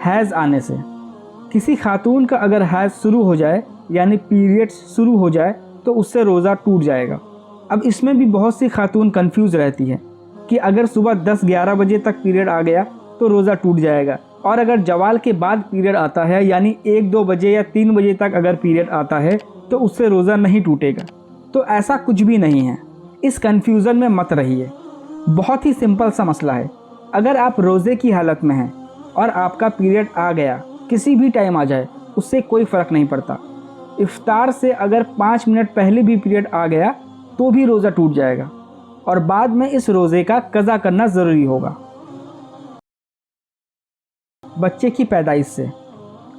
حیض آنے سے۔ کسی خاتون کا اگر حیض شروع ہو جائے یعنی پیریڈز شروع ہو جائے تو اس سے روزہ ٹوٹ جائے گا۔ اب اس میں بھی بہت سی خاتون کنفیوز رہتی ہیں کہ اگر صبح 10-11 بجے تک پیریڈ آ گیا تو روزہ ٹوٹ جائے گا، اور اگر زوال کے بعد پیریڈ آتا ہے یعنی 1-2 بجے یا 3 بجے تک اگر پیریڈ آتا ہے تو اس سے روزہ نہیں ٹوٹے گا۔ تو ایسا کچھ بھی نہیں ہے، اس کنفیوژن میں مت رہیے۔ بہت ہی سمپل سا مسئلہ ہے۔ اگر آپ روزے کی حالت میں ہیں اور آپ کا پیریڈ آ گیا، کسی بھی ٹائم آ جائے، اس سے کوئی فرق نہیں پڑتا۔ افطار سے اگر 5 منٹ پہلے بھی پیریڈ آ گیا تو بھی روزہ ٹوٹ جائے گا، اور بعد میں اس روزے کا قضا کرنا ضروری ہوگا۔ بچے کی پیدائش سے،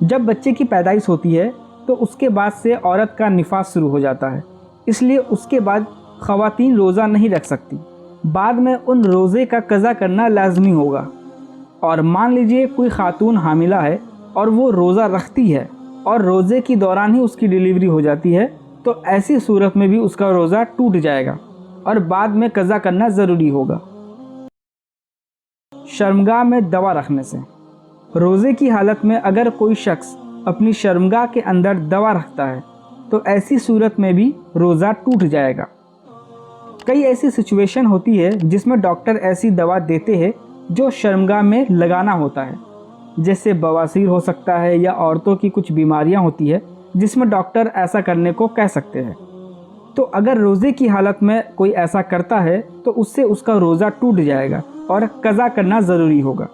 جب بچے کی پیدائش ہوتی ہے تو اس کے بعد سے عورت کا نفاس شروع ہو جاتا ہے، اس لیے اس کے بعد خواتین روزہ نہیں رکھ سکتی۔ بعد میں ان روزے کا قضا کرنا لازمی ہوگا۔ اور مان لیجئے کوئی خاتون حاملہ ہے اور وہ روزہ رکھتی ہے اور روزے کی دوران ہی اس کی ڈیلیوری ہو جاتی ہے، تو ایسی صورت میں بھی اس کا روزہ ٹوٹ جائے گا اور بعد میں قضا کرنا ضروری ہوگا۔ شرمگاہ میں دوا رکھنے سے، روزے کی حالت میں اگر کوئی شخص اپنی شرمگاہ کے اندر دوا رکھتا ہے تو ایسی صورت میں بھی روزہ ٹوٹ جائے گا۔ کئی ایسی سچویشن ہوتی ہے جس میں ڈاکٹر ایسی دوا دیتے ہیں جو شرمگاہ میں لگانا ہوتا ہے، جیسے بواسیر ہو سکتا ہے یا عورتوں کی کچھ بیماریاں ہوتی ہے جس میں ڈاکٹر ایسا کرنے کو کہہ سکتے ہیں۔ تو اگر روزے کی حالت میں کوئی ایسا کرتا ہے تو اس سے اس کا روزہ ٹوٹ جائے گا اور قضا کرنا ضروری ہوگا۔